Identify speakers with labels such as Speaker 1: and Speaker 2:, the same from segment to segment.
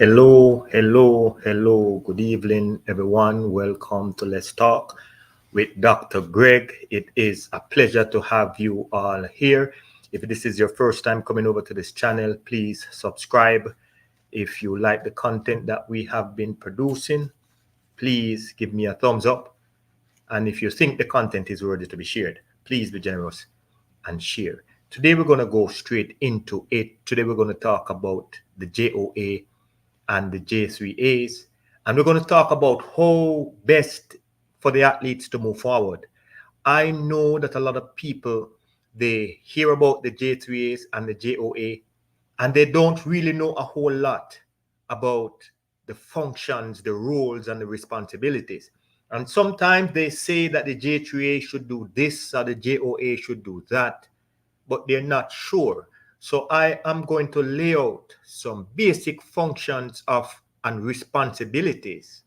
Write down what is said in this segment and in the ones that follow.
Speaker 1: Hello. Good evening, everyone. Welcome to Let's Talk with Dr. Greg. It is a pleasure to have you all here. If this is your first time coming over to this channel, please subscribe. If you like the content that we have been producing, please give me a thumbs up. And if you think the content is worthy to be shared, please be generous and share. Today, we're going to go straight into it. Today, we're going to talk about the JOA and the J3As. And we're going to talk about how best for the athletes to move forward. I know that a lot of people, they hear about the J3As and the JOA, and they don't really know a whole lot about the functions, the roles, and the responsibilities. And sometimes they say that the J3A should do this or the JOA should do that, but they're not sure. So I am going to lay out some basic functions of and responsibilities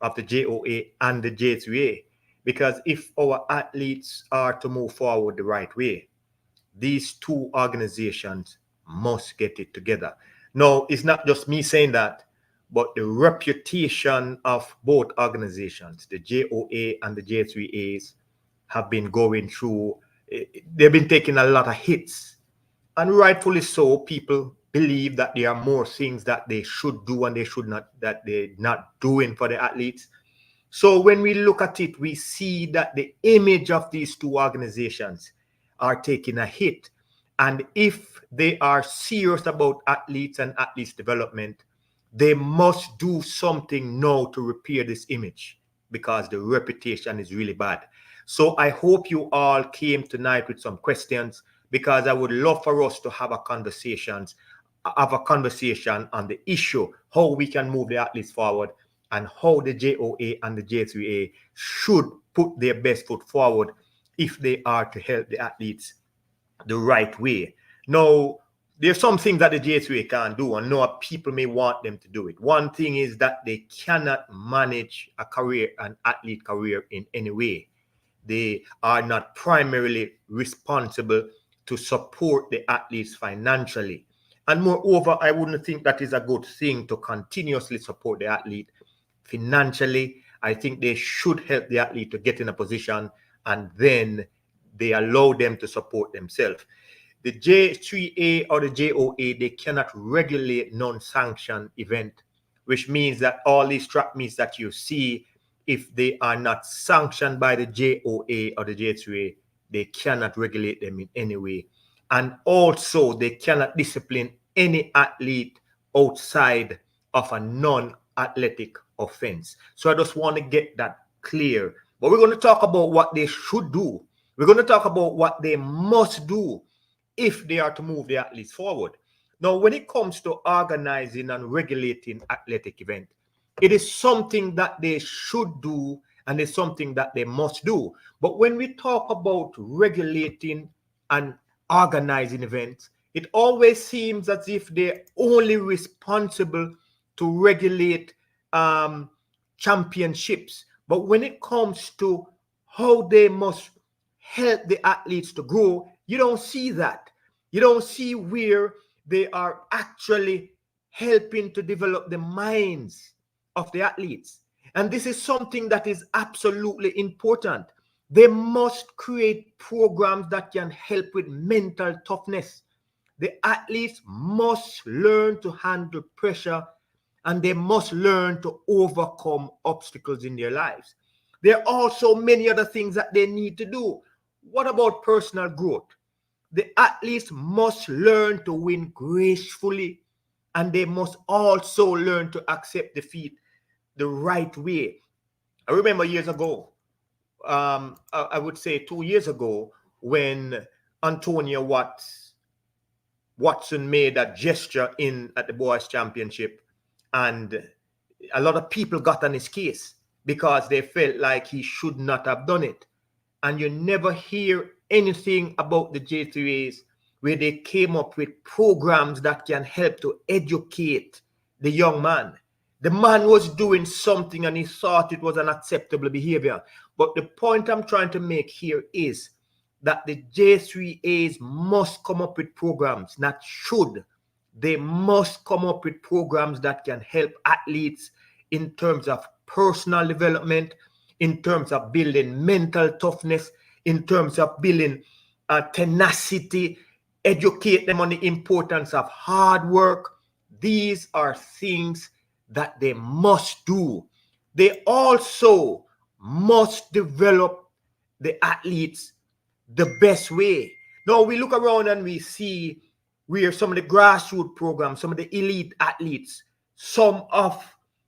Speaker 1: of the JOA and the J3A. Because if our athletes are to move forward the right way, these two organizations must get it together. Now, it's not just me saying that, but the reputation of both organizations, the JOA and the J3As, have been going through, they've been taking a lot of hits. And rightfully so, people believe that there are more things that they should do and they should not, that they're not doing for the athletes. So when we look at it, we see that the image of these two organizations are taking a hit. And if they are serious about athletes and athletes development, they must do something now to repair this image because the reputation is really bad. So I hope you all came tonight with some questions, because I would love for us to have a conversation on the issue, how we can move the athletes forward and how the JOA and the J3A should put their best foot forward if they are to help the athletes the right way. Now, there's some things that the J3A can't do, and no people may want them to do it. One thing is that they cannot manage an athlete career in any way. They are not primarily responsible to support the athletes financially. And moreover, I wouldn't think that is a good thing to continuously support the athlete financially. I think they should help the athlete to get in a position, and then they allow them to support themselves. The J3A or the JOA, they cannot regulate non-sanctioned event, which means that all these track meets that you see, if they are not sanctioned by the JOA or the J3A, they cannot regulate them in any way. And also, they cannot discipline any athlete outside of a non-athletic offense. So I just want to get that clear. But we're going to talk about what they should do. We're going to talk about what they must do if they are to move the athletes forward. Now, when it comes to organizing and regulating athletic events, it is something that they should do and it's something that they must do. But when we talk about regulating and organizing events, it always seems as if they're only responsible to regulate championships. But when it comes to how they must help the athletes to grow, you don't see that. You don't see where they are actually helping to develop the minds of the athletes. And this is something that is absolutely important. They must create programs that can help with mental toughness. The athletes must learn to handle pressure, and they must learn to overcome obstacles in their lives. There are also many other things that they need to do. What about personal growth? The athletes must learn to win gracefully, and they must also learn to accept defeat the right way. I remember years ago, I would say 2 years ago, when Antonio Watson made that gesture at the boys' championship, and a lot of people got on his case because they felt like he should not have done it. And you never hear anything about the J3As where they came up with programs that can help to educate the young man. The man was doing something and he thought it was an acceptable behavior. But the point I'm trying to make here is that the J3As must come up with programs, not should. They must come up with programs that can help athletes in terms of personal development, in terms of building mental toughness, in terms of building tenacity, educate them on the importance of hard work. These are things that they must do. They also must develop the athletes the best way. Now we look around and we see where some of the grassroots programs, some of the elite athletes, some of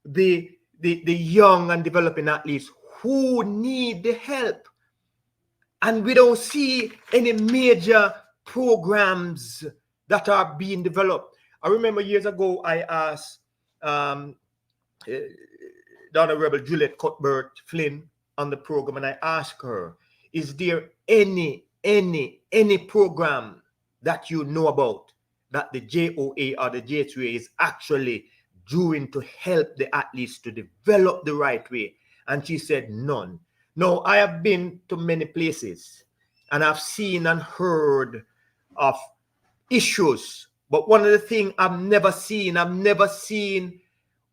Speaker 1: the young and developing athletes who need the help. And we don't see any major programs that are being developed. I remember years ago, I asked the Honorable Juliet Cuthbert Flynn on the program, and I asked her, is there any program that you know about that the JOA or the J3A is actually doing to help the athletes to develop the right way? And she said, none. Now, I have been to many places and I've seen and heard of issues, but one of the things I've never seen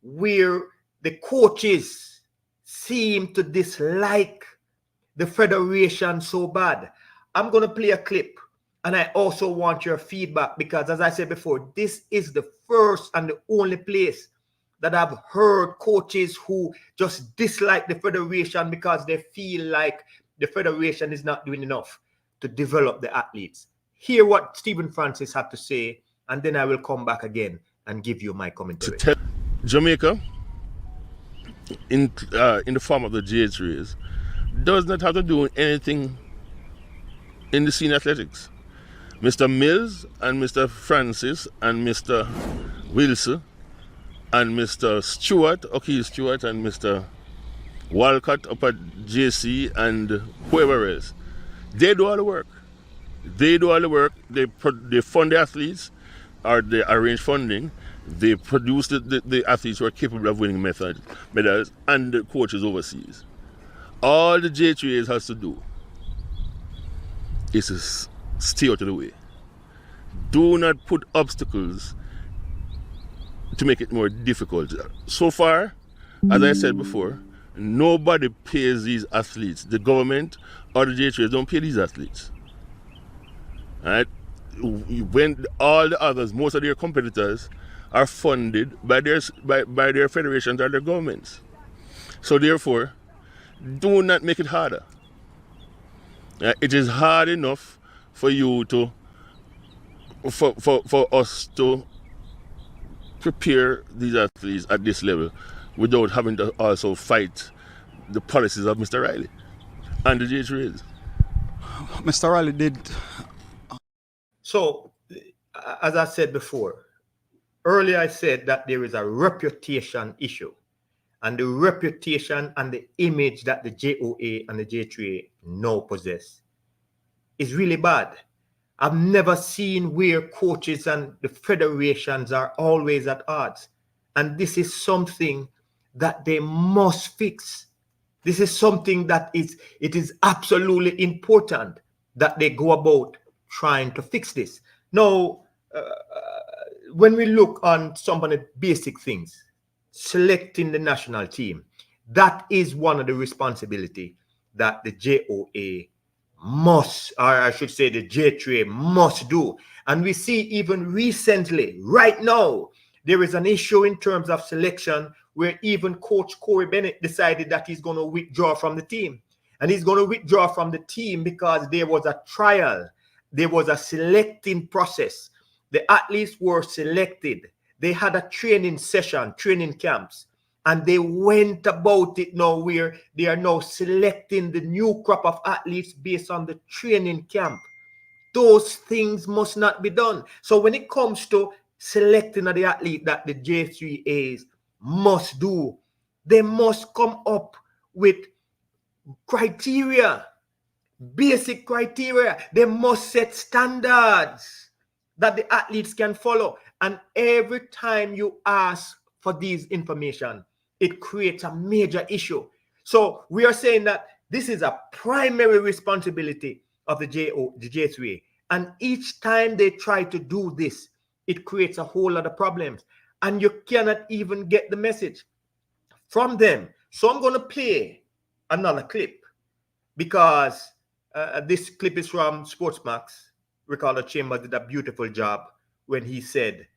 Speaker 1: where the coaches seem to dislike the federation so bad. I'm going to play a clip, and I also want your feedback because, as I said before, this is the first and the only place that I've heard coaches who just dislike the federation because they feel like the federation is not doing enough to develop the athletes. Hear what Stephen Francis had to say, and then I will come back again and give you my commentary.
Speaker 2: Jamaica, in the form of the J3s, does not have to do anything in the senior athletics. Mr. Mills and Mr. Francis and Mr. Wilson and Mr. Stewart, O'Keefe Stewart, and Mr. Walcott up at JC and whoever else, they do all the work. They do all the work. They fund the athletes, or they arrange funding. They produce the athletes who are capable of winning medals, and the coaches overseas. All the J3As has to do is to stay out of the way. Do not put obstacles to make it more difficult. So far, as I said before, nobody pays these athletes. The government or the J3As don't pay these athletes. Right? When all the others, most of their competitors, are funded by their federations or their governments. So therefore, do not make it harder. It is hard enough for you to, for us to prepare these athletes at this level without having to also fight the policies of Mr. Riley and the J3As.
Speaker 3: Mr. Riley did.
Speaker 1: So, as I said before, earlier I said that there is a reputation issue, and the reputation and the image that the JOA and the J3A now possess is really bad. I've never seen where coaches and the federations are always at odds. And this is something that they must fix. This is something that it is absolutely important that they go about trying to fix this. Now, when we look on some of the basic things, selecting the national team, that is one of the responsibility that the JOA must, or I should say the J3A must do. And we see even recently, right now, there is an issue in terms of selection where even Coach Corey Bennett decided that he's going to withdraw from the team. And he's going to withdraw from the team because there was a trial. There was a selecting process. The athletes were selected. They had a training session, training camps, and they went about it now where they are now selecting the new crop of athletes based on the training camp. Those things must not be done. So when it comes to selecting the athlete that the J3As must do, they must come up with criteria, basic criteria. They must set standards that the athletes can follow. And every time you ask for these information, it creates a major issue. So we are saying that this is a primary responsibility of the J3A. And each time they try to do this, it creates a whole lot of problems. And you cannot even get the message from them. So I'm going to play another clip because this clip is from Sportsmax. Ricardo Chambers did a beautiful job when he said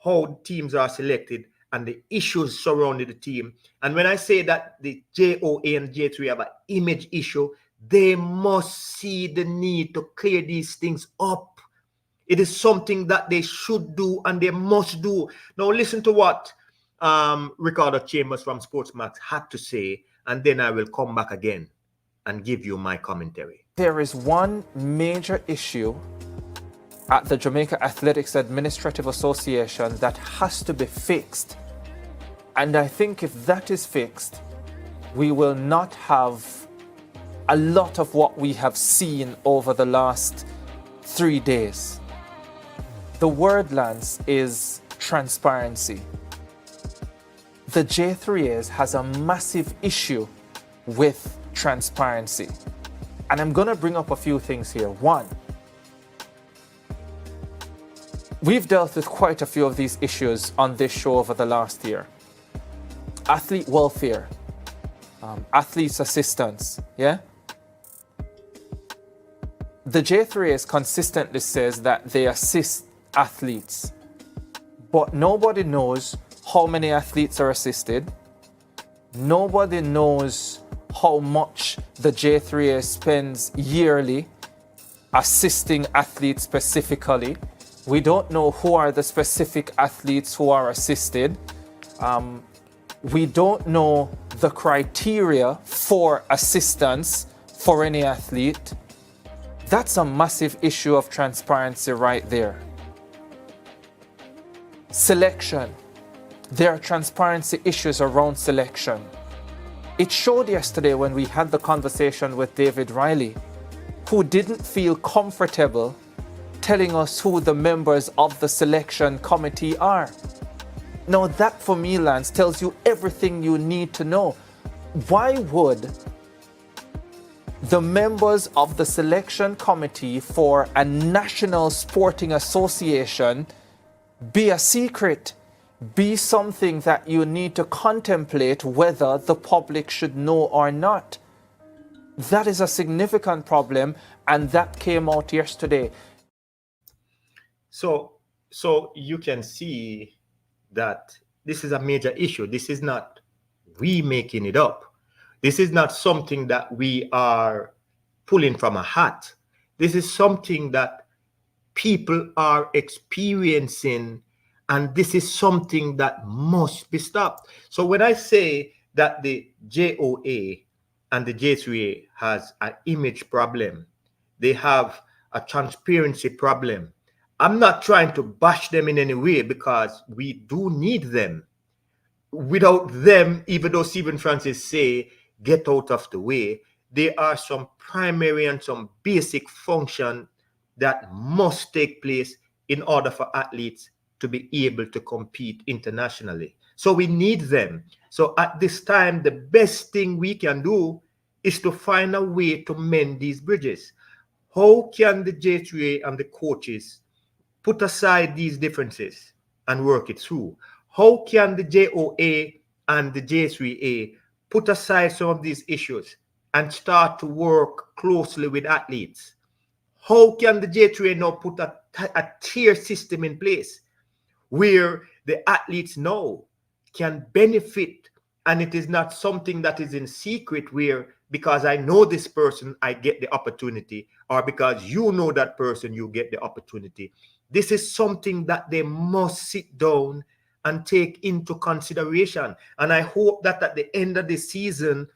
Speaker 1: how teams are selected and the issues surrounding the team. And when I say that the JOA and J3 have an image issue, they must see the need to clear these things up. It is something that they should do and they must do. Now listen to what Ricardo Chambers from Sportsmax had to say, and then I will come back again and give you my commentary.
Speaker 4: There is one major issue at the Jamaica Athletics Administrative Association that has to be fixed. And I think if that is fixed, we will not have a lot of what we have seen over the last 3 days. The word, Lance, is transparency. The J3As has a massive issue with transparency. And I'm going to bring up a few things here. One, we've dealt with quite a few of these issues on this show over the last year. Athlete welfare, athletes' assistance, yeah? The J3As consistently says that they assist athletes, but nobody knows how many athletes are assisted. Nobody knows how much the J3A spends yearly assisting athletes specifically. We don't know who are the specific athletes who are assisted. We don't know the criteria for assistance for any athlete. That's a massive issue of transparency right there. Selection. There are transparency issues around selection. It showed yesterday when we had the conversation with David Riley, who didn't feel comfortable telling us who the members of the selection committee are. Now that for me, Lance, tells you everything you need to know. Why would the members of the selection committee for a national sporting association be a secret? Be something that you need to contemplate whether the public should know or not. That is a significant problem, and that came out yesterday.
Speaker 1: So you can see that this is a major issue. This is not we making it up. This is not something that we are pulling from a hat. This is something that people are experiencing, and this is something that must be stopped. So when I say that the JOA and the J3A has an image problem, they have a transparency problem, I'm not trying to bash them in any way because we do need them. Without them, even though Stephen Francis say, get out of the way, there are some primary and some basic function that must take place in order for athletes to be able to compete internationally. So we need them. So at this time, the best thing we can do is to find a way to mend these bridges. How can the J3A and the coaches put aside these differences and work it through? How can the JOA and the J3A put aside some of these issues and start to work closely with athletes? How can the J3A now put a tier system in place where the athletes now can benefit, and it is not something that is in secret where because I know this person, I get the opportunity, or because you know that person, you get the opportunity. This is something that they must sit down and take into consideration. And I hope that at the end of the season,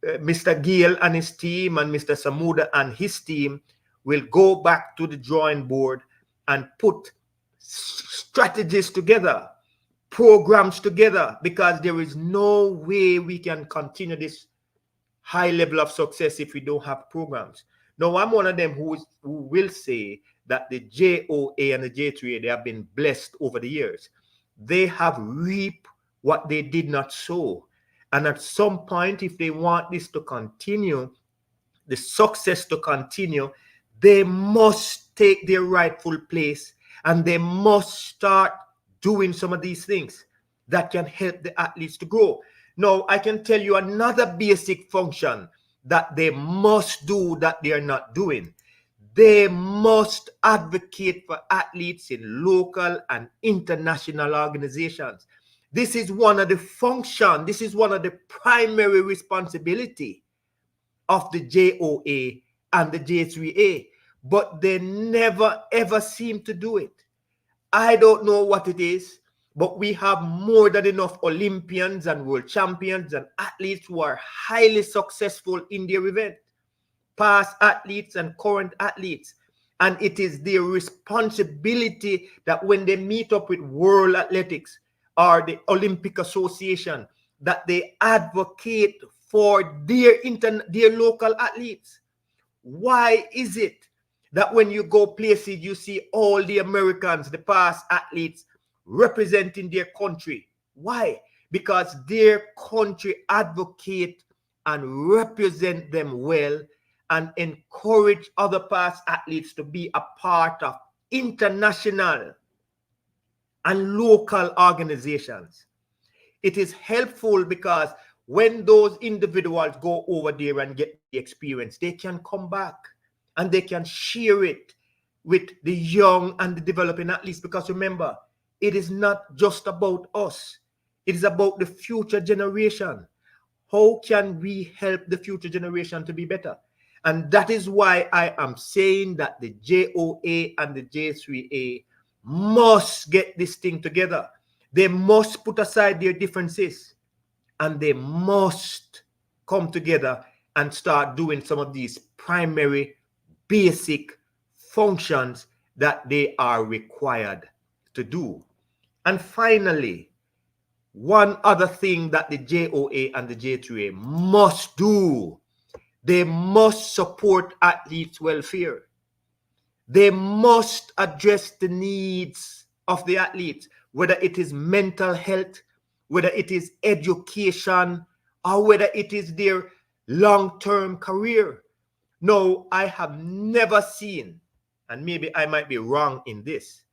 Speaker 1: Mr. Gill and his team and Mr. Samuda and his team will go back to the drawing board and put strategies together, programs together, because there is no way we can continue this high level of success if we don't have programs. Now, I'm one of them who will say that the JOA and the J3A, they have been blessed over the years. They have reaped what they did not sow. And at some point, if they want this to continue, the success to continue, they must take their rightful place And they must start doing some of these things that can help the athletes to grow. Now, I can tell you another basic function that they must do that they are not doing. They must advocate for athletes in local and international organizations. This is one of the function, this is one of the primary responsibility of the JOA and the J3A, but they never ever seem to do it. I don't know what it is, but we have more than enough Olympians and world champions and athletes who are highly successful in their event, past athletes and current athletes. And it is their responsibility that when they meet up with World Athletics or the Olympic Association, that they advocate for their local athletes. Why is it that when you go places, you see all the Americans, the past athletes, representing their country? Why? Because their country advocate and represent them well and encourage other past athletes to be a part of international and local organizations. It is helpful because when those individuals go over there and get the experience, they can come back and they can share it with the young and the developing athletes. Because remember, it is not just about us. It is about the future generation. How can we help the future generation to be better? And that is why I am saying that the JOA and the J3A must get this thing together. They must put aside their differences and they must come together and start doing some of these primary basic functions that they are required to do. And finally, one other thing that the JOA and the J3A must do, they must support athletes' welfare. They must address the needs of the athletes, whether it is mental health, whether it is education, or whether it is their long-term career. No, I have never seen, and maybe I might be wrong in this,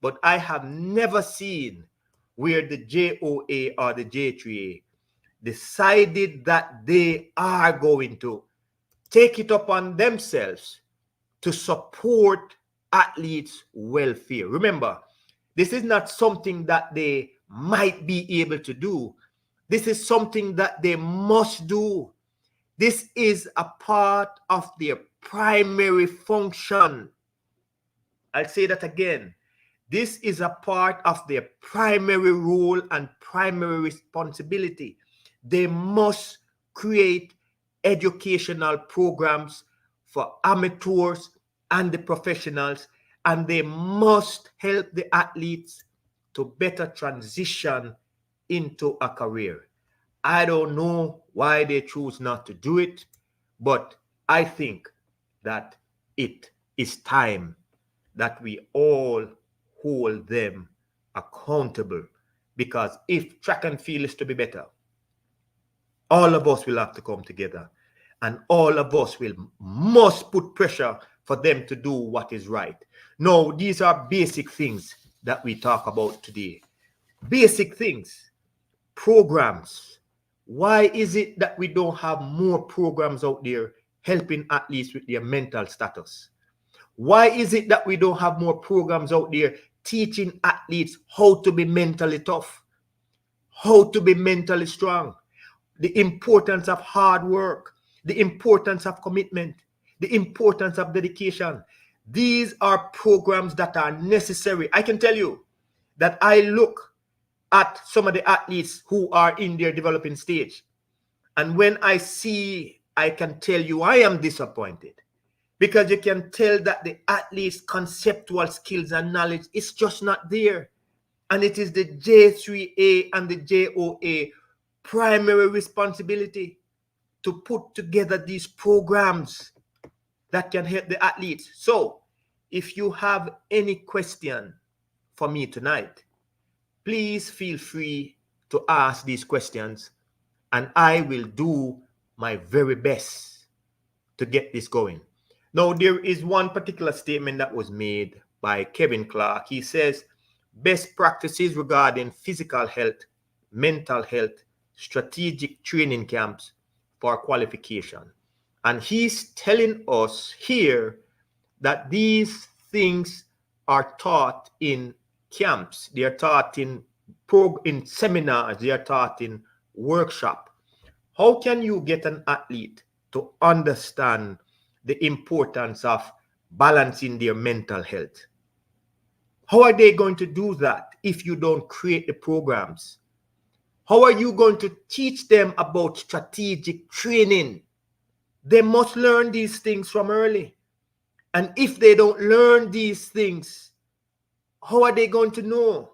Speaker 1: but I have never seen where the JOA or the J3A decided that they are going to take it upon themselves to support athletes' welfare. Remember, this is not something that they might be able to do. This is something that they must do. This is a part of their primary function. I'll say that again. This is a part of their primary role and primary responsibility. They must create educational programs for amateurs and the professionals, and they must help the athletes to better transition into a career. I don't know why they choose not to do it, but I think that it is time that we all hold them accountable, because if track and field is to be better, all of us will have to come together and all of us must put pressure for them to do what is right. Now, these are basic things that we talk about today. Basic things, programs. Why is it that we don't have more programs out there helping athletes with their mental status? Why is it that we don't have more programs out there teaching athletes how to be mentally tough, how to be mentally strong, the importance of hard work, the importance of commitment, the importance of dedication? These are programs that are necessary. I can tell you that I look at some of the athletes who are in their developing stage, and when I see, I can tell you I am disappointed, because you can tell that the athletes' conceptual skills and knowledge is just not there. And it is the J3A and the JOA primary responsibility to put together these programs that can help the athletes. So if you have any question for me tonight, please feel free to ask these questions, and I will do my very best to get this going. Now, there is one particular statement that was made by Kevin Clark. He says, best practices regarding physical health, mental health, strategic training camps for qualification. And he's telling us here that these things are taught in camps, they are taught in seminars, they are taught in workshop. How can you get an athlete to understand the importance of balancing their mental health? How are they going to do that if you don't create the programs? How are you going to teach them about strategic training? They must learn these things from early. And if they don't learn these things, how are they going to know?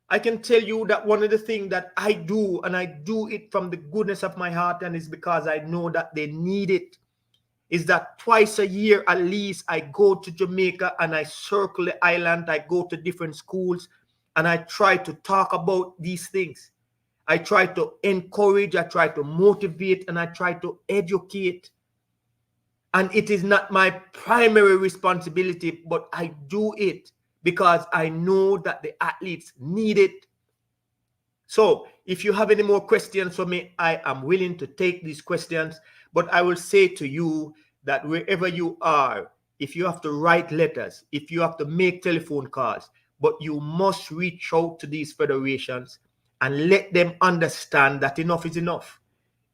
Speaker 1: I can tell you that one of the things that I do, and I do it from the goodness of my heart, and it's because I know that they need it, is that twice a year at least I go to Jamaica and I circle the island. I go to different schools and I try to talk about these things. I try to encourage, I try to motivate, and I try to educate. And it is not my primary responsibility, but I do it because I know that the athletes need it. So if you have any more questions for me, I am willing to take these questions. But I will say to you that wherever you are, if you have to write letters, if you have to make telephone calls, but you must reach out to these federations and let them understand that enough is enough.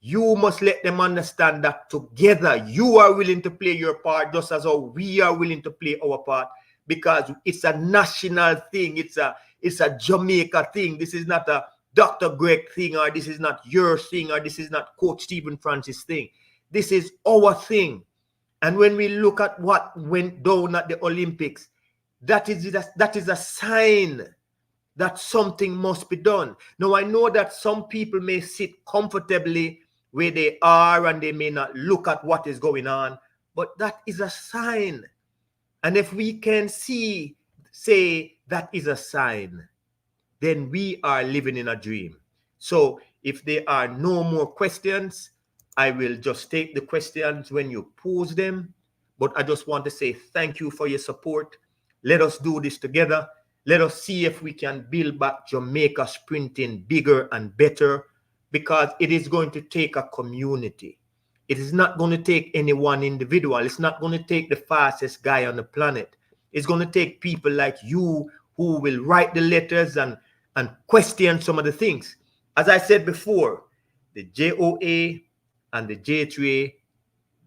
Speaker 1: You must let them understand that together you are willing to play your part just as how we are willing to play our part, because it's a national thing. It's a Jamaica thing. This is not a Dr. Greg thing, or this is not your thing, or this is not Coach Stephen Francis thing. This is our thing. And when we look at what went down at the Olympics, that is a sign that something must be done. Now, I know that some people may sit comfortably where they are and they may not look at what is going on, but that is a sign. And if we can say that is a sign, then we are living in a dream. So if there are no more questions, I will just take the questions when you pose them. But I just want to say thank you for your support. Let us do this together. Let us see if we can build back Jamaica sprinting bigger and better, because it is going to take a community. It is not going to take any one individual. It's not going to take the fastest guy on the planet. It's going to take people like you who will write the letters and question some of the things. As I said before, the JOA and the J3A,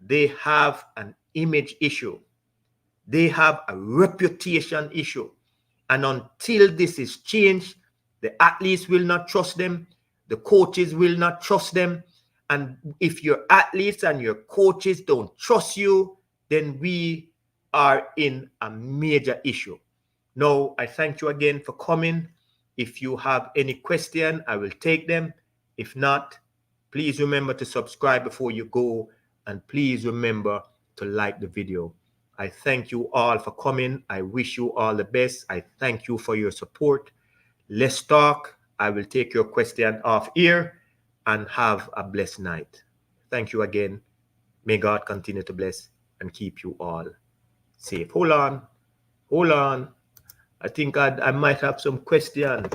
Speaker 1: they have an image issue. They have a reputation issue. And until this is changed, the athletes will not trust them. The coaches will not trust them. And if your athletes and your coaches don't trust you, then we are in a major issue. Now, I thank you again for coming. If you have any question, I will take them. If not, please remember to subscribe before you go. And please remember to like the video. I thank you all for coming. I wish you all the best. I thank you for your support. Let's talk. I will take your question off here, and have a blessed night. Thank you again. May God continue to bless and keep you all safe. Hold on. I think I might have some question.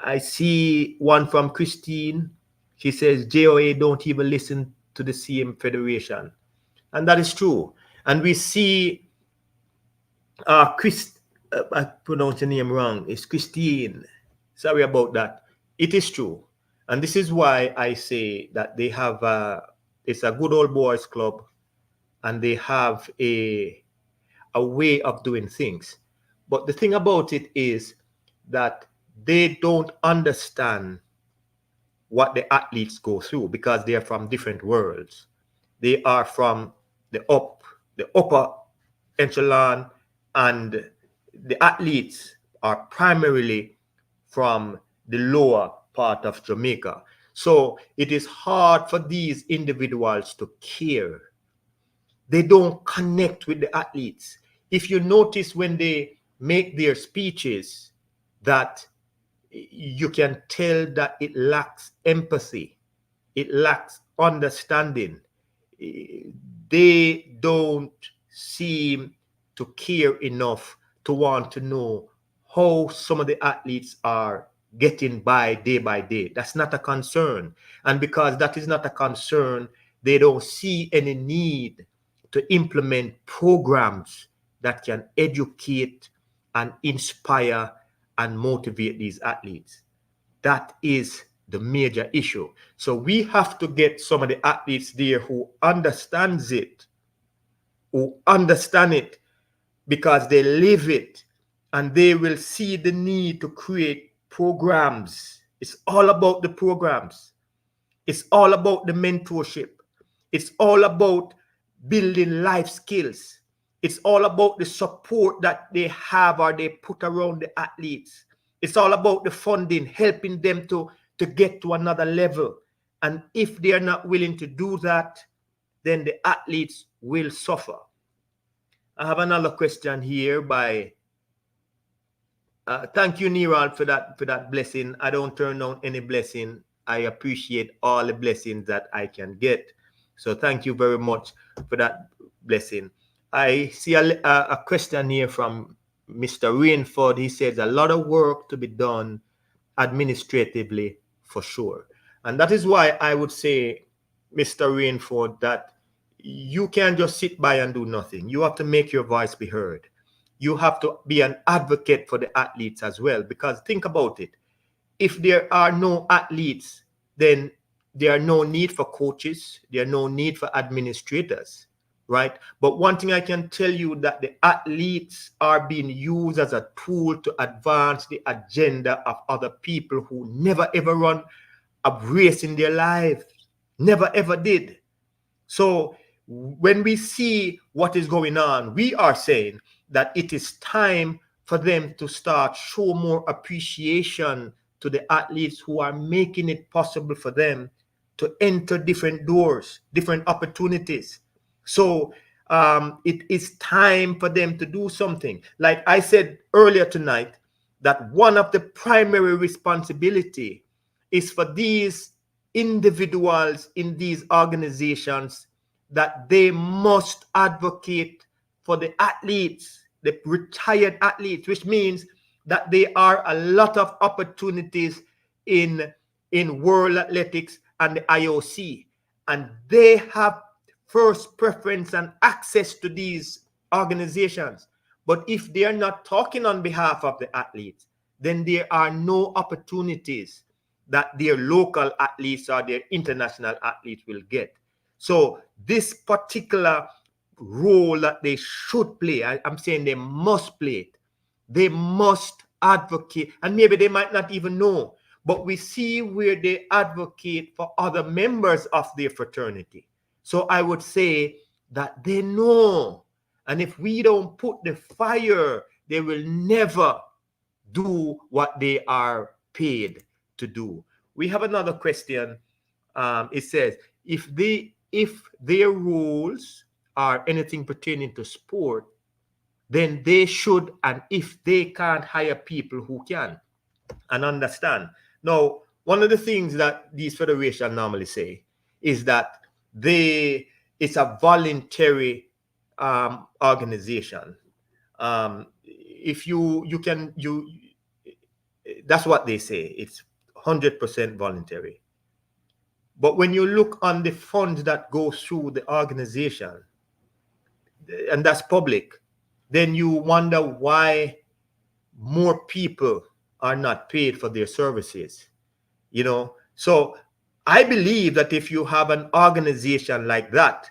Speaker 1: I see one from Christine. She says JOA don't even listen to the same federation. And that is true. And we see I pronounced your name wrong. It's Christine. Sorry about that. It is true. And this is why I say that they have it's a good old boys club, and they have a way of doing things. But the thing about it is that they don't understand what the athletes go through, because they are from different worlds. They are from the upper echelon, and the athletes are primarily from the lower part of Jamaica. So it is hard for these individuals to care. They don't connect with the athletes. If you notice when they make their speeches, that you can tell that it lacks empathy. It lacks understanding. They don't seem to care enough to want to know how some of the athletes are getting by day. That's not a concern. And because that is not a concern, they don't see any need to implement programs that can educate and inspire and motivate these athletes. That is the major issue. So we have to get some of the athletes there who understand it because they live it, and they will see the need to create programs. It's all about the programs. It's all about the mentorship. It's all about building life skills. It's all about the support that they have or they put around the athletes. It's all about the funding, helping them to get to another level. And if they are not willing to do that, then the athletes will suffer. I have another question here by thank you, Niral, for that blessing. I don't turn down any blessing. I appreciate all the blessings that I can get. So thank you very much for that blessing. I see a question here from Mr. Rainford. He says a lot of work to be done administratively for sure. And that is why I would say, Mr. Rainford, that you can't just sit by and do nothing. You have to make your voice be heard. You have to be an advocate for the athletes as well, because think about it. If there are no athletes, then there are no need for coaches. There are no need for administrators, right? But one thing I can tell you, that the athletes are being used as a tool to advance the agenda of other people who never ever run a race in their lives, never ever did. So when we see what is going on, we are saying that it is time for them to start show more appreciation to the athletes who are making it possible for them to enter different doors, different opportunities. So it is time for them to do something. Like I said earlier tonight, that one of the primary responsibility is for these individuals in these organizations, that they must advocate for the athletes, the retired athletes, which means that there are a lot of opportunities in World Athletics and the IOC, and they have first preference and access to these organizations. But if they are not talking on behalf of the athletes, then there are no opportunities that their local athletes or their international athletes will get. So this particular role that they should play, I'm saying they must play it. They must advocate, and maybe they might not even know, but we see where they advocate for other members of their fraternity. So I would say that they know, and if we don't put the fire, they will never do what they are paid to do. We have another question. It says, if their rules are anything pertaining to sport, then they should, and if they can't hire people who can and understand. Now, one of the things that these federations normally say is that it's a voluntary organization. If that's what they say. It's 100% voluntary. But when you look on the funds that go through the organization, and that's public, then you wonder why more people are not paid for their services. So I believe that if you have an organization like that,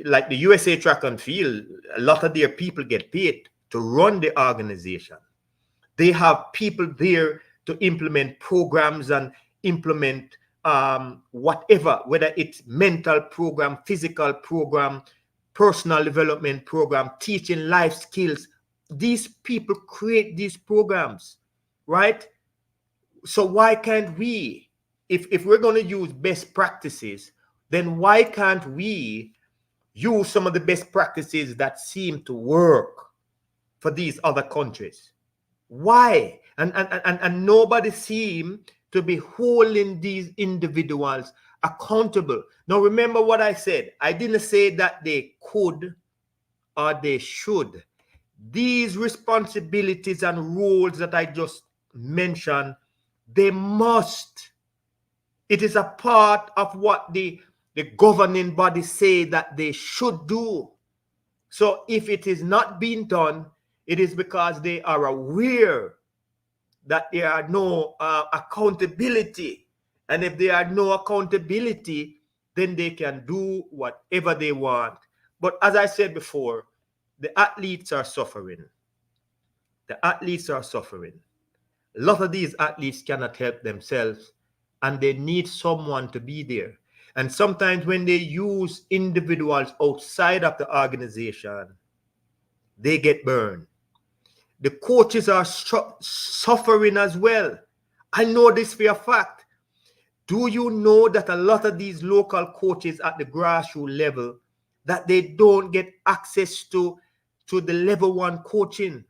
Speaker 1: like the USA Track and Field, a lot of their people get paid to run the organization. They have people there to implement programs and implement whatever, whether it's mental program, physical program, personal development program, teaching life skills. These people create these programs, right? So why can't we, if we're going to use best practices, then why can't we use some of the best practices that seem to work for these other countries? Why? And nobody seems to be holding these individuals accountable. Now, remember what I said. I didn't say that they could or they should. these responsibilities and roles that I just mentioned, they must. It is a part of what the governing body say that they should do. So if it is not being done, it is because they are aware that there are no accountability. And if there are no accountability, then they can do whatever they want. But as I said before, the athletes are suffering. The athletes are suffering. A lot of these athletes cannot help themselves and they need someone to be there. And sometimes when they use individuals outside of the organization, they get burned. The coaches are suffering as well. I know this for a fact. Do you know that a lot of these local coaches at the grassroots level, that they don't get access to the level 1 coaching?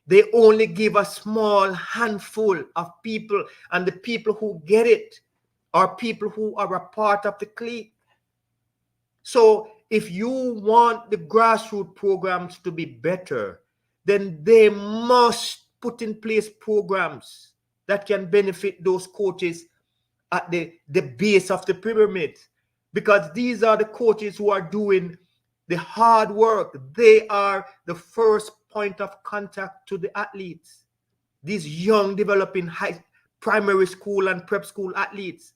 Speaker 1: They only give a small handful of people, and the people who get it are people who are a part of the clique. So if you want the grassroots programs to be better, then they must put in place programs that can benefit those coaches at the base of the pyramid, because these are the coaches who are doing the hard work. They are the first point of contact to the athletes, these young developing primary school and prep school athletes,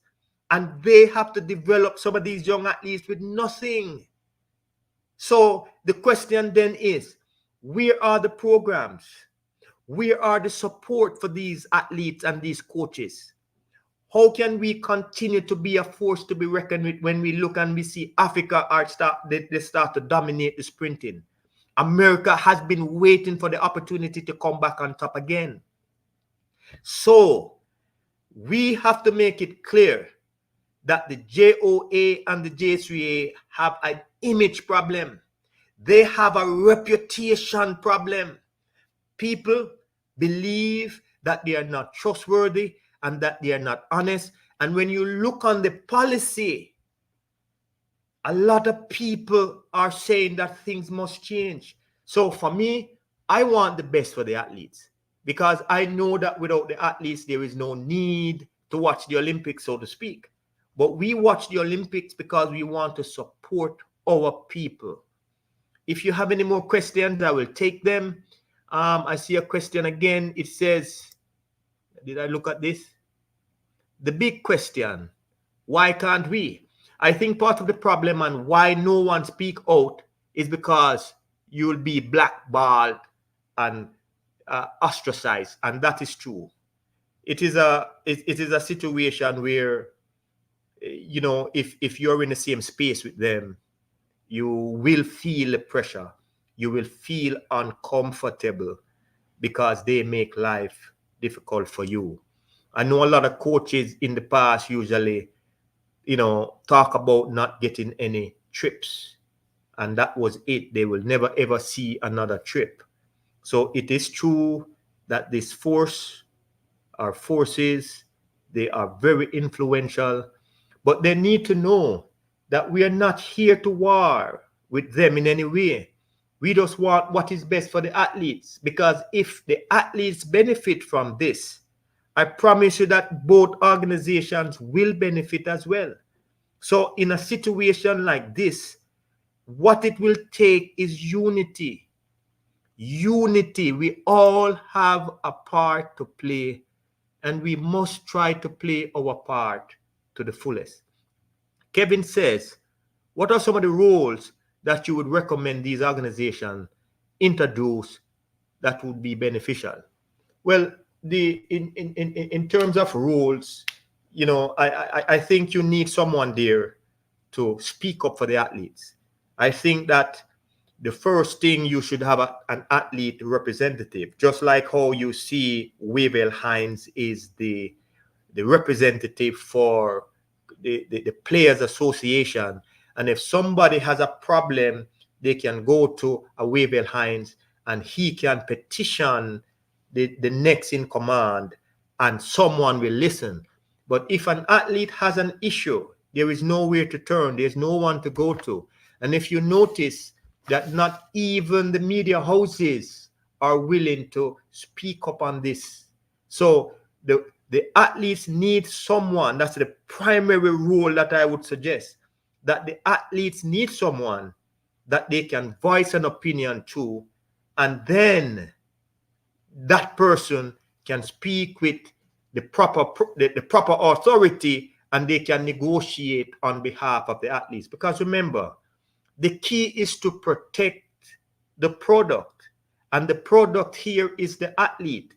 Speaker 1: and they have to develop some of these young athletes with nothing. So the question then is, where are the programs? Where are the support for these athletes and these coaches? How can we continue to be a force to be reckoned with when we look and we see Africa they start to dominate the sprinting? America has been waiting for the opportunity to come back on top again. So we have to make it clear that the JOA and the J3A have an image problem. They have a reputation problem. People believe that they are not trustworthy and that they are not honest. And when you look on the policy, a lot of people are saying that things must change. So for me, I want the best for the athletes, because I know that without the athletes, there is no need to watch the Olympics, so to speak. But we watch the Olympics because we want to support our people. If you have any more questions, I will take them. I see a question again. It says, did I look at this? The big question, why can't we? I think part of the problem and why no one speak out is because you'll be blackballed and ostracized, and that is true. It is a situation where, you know, if you're in the same space with them, you will feel the pressure. You will feel uncomfortable because they make life difficult for you. I know a lot of coaches in the past usually, you know, talk about not getting any trips, and that was it. They will never ever see another trip. So it is true that this forces, they are very influential, but they need to know that we are not here to war with them in any way. We just want what is best for the athletes, because if the athletes benefit from this, I promise you that both organizations will benefit as well. So in a situation like this, what it will take is unity. Unity. We all have a part to play, and we must try to play our part to the fullest. Kevin says, what are some of the roles that you would recommend these organizations introduce that would be beneficial? Well, in terms of roles, you know, I think you need someone there to speak up for the athletes. I think that the first thing, you should have an athlete representative, just like how you see Wavell Hines is the representative for the Players Association. And if somebody has a problem, they can go to a Wavell Hines and he can petition the next in command, and someone will listen. But if an athlete has an issue, there is nowhere to turn, there's no one to go to. And if you notice that not even the media houses are willing to speak up on this. So the athletes need someone. That's the primary role that I would suggest, that the athletes need someone that they can voice an opinion to, and then that person can speak with the proper authority, and they can negotiate on behalf of the athletes. Because remember, the key is to protect the product, and the product here is the athlete.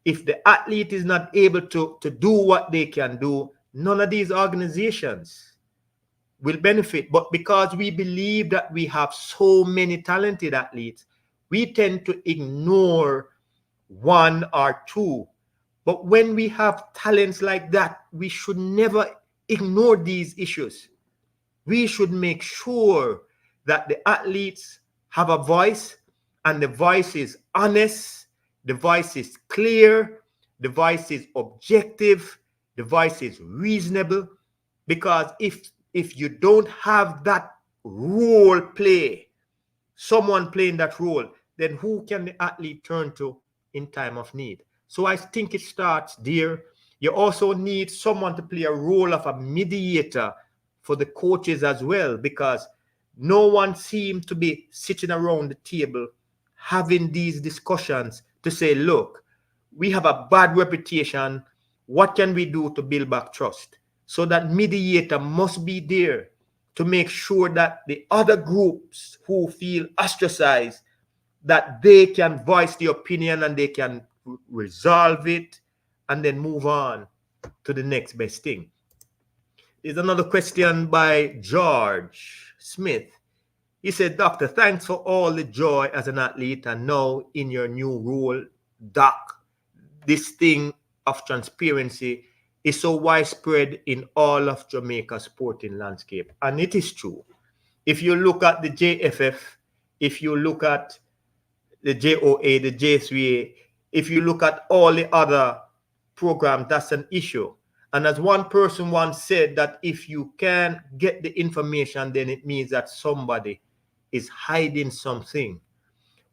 Speaker 1: If the athlete is not able to do what they can do, none of these organizations will benefit. But because we believe that we have so many talented athletes, we tend to ignore one or two. But when we have talents like that, we should never ignore these issues. We should make sure that the athletes have a voice, and the voice is honest, the voice is clear, the voice is objective, the voice is reasonable. Because if you don't have that role play, someone playing that role, then who can the athlete turn to in time of need? So I think it starts there. You also need someone to play a role of a mediator for the coaches as well, because no one seems to be sitting around the table having these discussions to say, look, we have a bad reputation. What can we do to build back trust? So that mediator must be there to make sure that the other groups who feel ostracized, that they can voice the opinion and they can resolve it and then move on to the next best thing. There's another question by George Smith. He said, Doctor, thanks for all the joy as an athlete, and now in your new role, Doc, this thing of transparency is so widespread in all of Jamaica's sporting landscape. And it is true. If you look at the JFF, if you look at the JOA, the J3A, if you look at all the other programs, that's an issue. And as one person once said, that if you can't get the information, then it means that somebody is hiding something.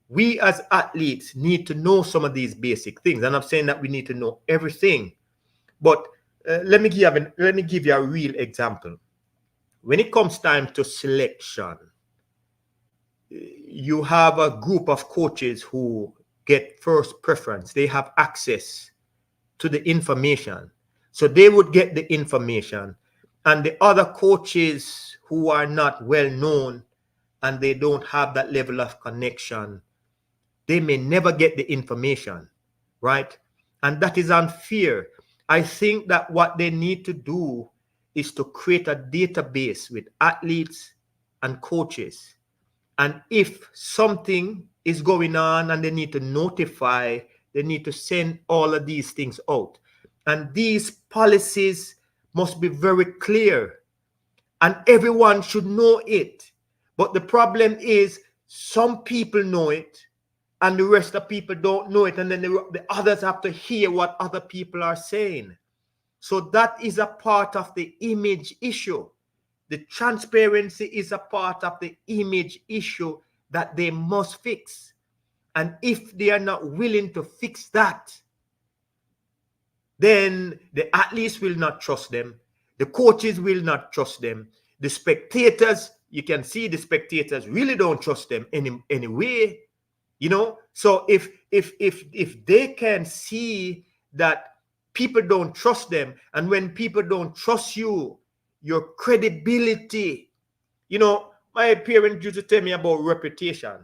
Speaker 1: We as athletes need to know some of these basic things. And I'm saying that we need to know everything. But let me give you a real example. When it comes time to selection, you have a group of coaches who get first preference. They have access to the information. So they would get the information. And the other coaches who are not well known and they don't have that level of connection, they may never get the information, right? And that is unfair. I think that what they need to do is to create a database with athletes and coaches. And if something is going on and they need to notify, they need to send all of these things out. And these policies must be very clear, and everyone should know it. But the problem is some people know it and the rest of people don't know it, and then the others have to hear what other people are saying. So that is a part of the image issue. The transparency is a part of the image issue that they must fix. And if they are not willing to fix that, then the athletes will not trust them. The coaches will not trust them. The spectators, you can see the spectators really don't trust them anyway. You know, so if they can see that people don't trust them, and when people don't trust you, your credibility, you know, my parents used to tell me about reputation,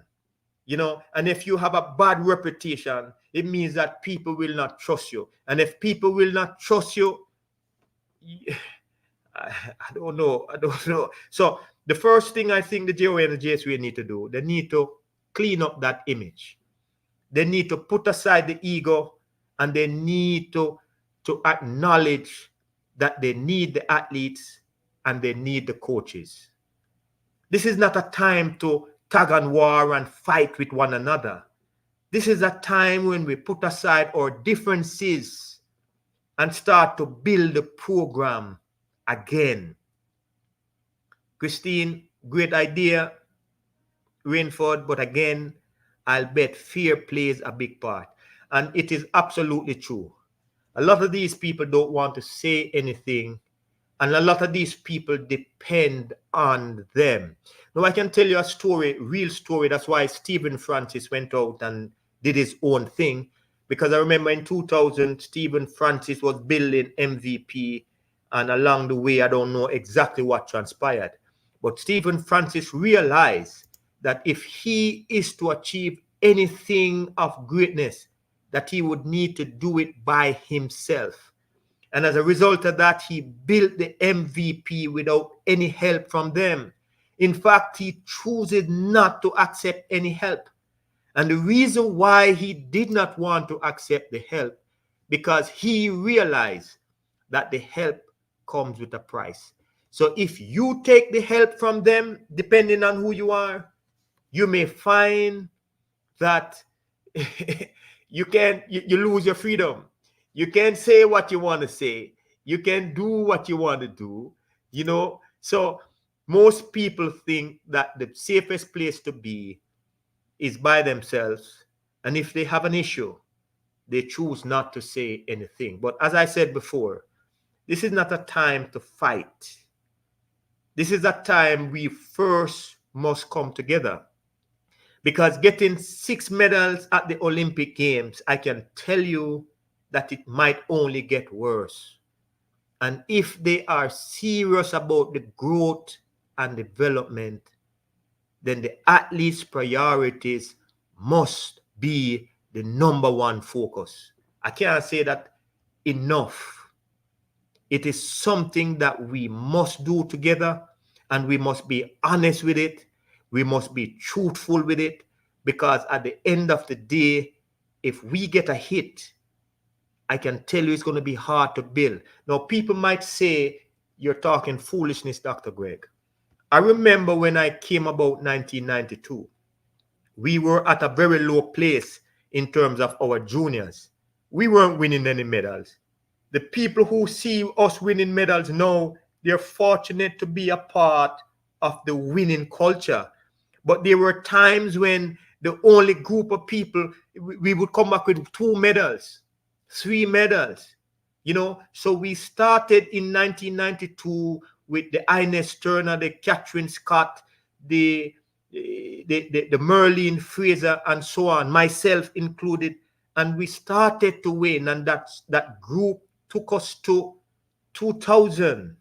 Speaker 1: you know, and if you have a bad reputation, it means that people will not trust you. And if people will not trust you, I don't know. So the first thing I think the JOA and the JSWA need to do, they need to clean up that image. They need to put aside the ego, and they need to acknowledge that they need the athletes and they need the coaches. This is not a time to tug and war and fight with one another. This is a time when we put aside our differences and start to build the program again. Christine, great idea, Rainford, but again, I'll bet fear plays a big part. And it is absolutely true. A lot of these people don't want to say anything, and a lot of these people depend on them. Now, I can tell you a story, real story. That's why Stephen Francis went out and did his own thing. Because I remember in 2000, Stephen Francis was building MVP, and along the way, I don't know exactly what transpired. But Stephen Francis realized that if he is to achieve anything of greatness, that he would need to do it by himself. And as a result of that, he built the MVP without any help from them. In fact, he chooses not to accept any help. And the reason why he did not want to accept the help, because he realized that the help comes with a price. So if you take the help from them, depending on who you are, you may find that you lose your freedom. You can't say what you want to say. You can do what you want to do, you know. So most people think that the safest place to be is by themselves, and if they have an issue, they choose not to say anything. But as I said before, this is not a time to fight. This is a time we first must come together. Because getting 6 medals at the Olympic Games, I can tell you that it might only get worse. And if they are serious about the growth and development, then the athletes' priorities must be the number one focus. I can't say that enough. It is something that we must do together, and we must be honest with it. We must be truthful with it, because at the end of the day, if we get a hit, I can tell you it's going to be hard to build. Now, people might say you're talking foolishness, Dr. Greg. I remember when I came about 1992, we were at a very low place in terms of our juniors. We weren't winning any medals. The people who see us winning medals now, they're fortunate to be a part of the winning culture. But there were times when the only group of people, we would come back with 2 medals, 3 medals, you know. So we started in 1992 with the Ines Turner, the Catherine Scott, the Merlin Fraser, and so on, myself included. And we started to win, and that group took us to 2000.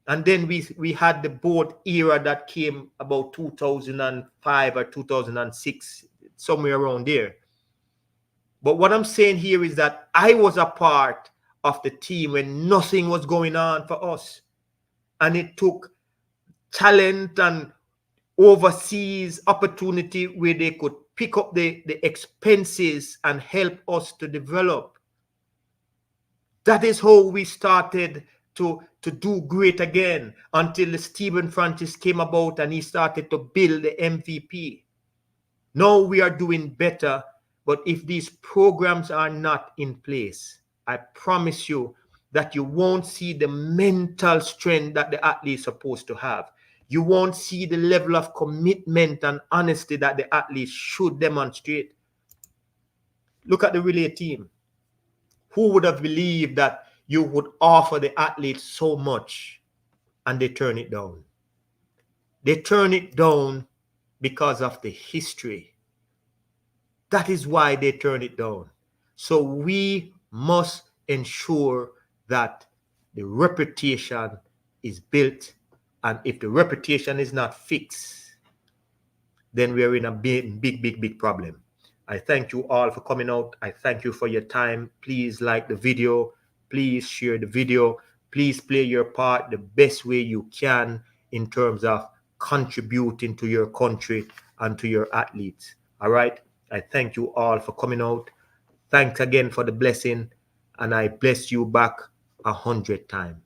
Speaker 1: And then we had the board era that came about 2005 or 2006, somewhere around there. But what I'm saying here is that I was a part of the team when nothing was going on for us. And it took talent and overseas opportunity where they could pick up the expenses and help us to develop. That is how we started to do great again, until Stephen Francis came about and he started to build the MVP. Now we are doing better, but if these programs are not in place, I promise you that you won't see the mental strength that the athlete is supposed to have. You won't see the level of commitment and honesty that the athlete should demonstrate. Look at the relay team. Who would have believed that you would offer the athletes so much and they turn it down? They turn it down because of the history. That is why they turn it down. So we must ensure that the reputation is built, and if the reputation is not fixed, then we're in a big problem. I thank you all for coming out. I thank you for your time. Please like the video. Please share the video. Please play your part the best way you can in terms of contributing to your country and to your athletes. All right? I thank you all for coming out. Thanks again for the blessing, and I bless you back 100 times.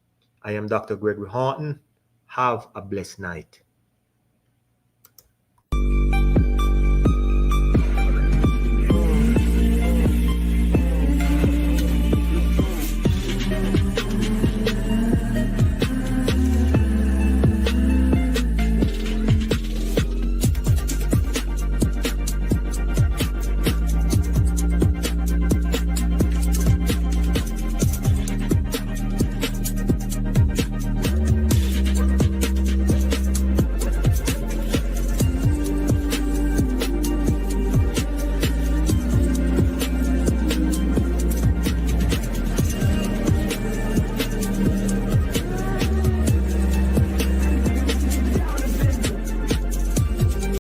Speaker 1: I am Dr. Gregory Horton. Have a blessed night.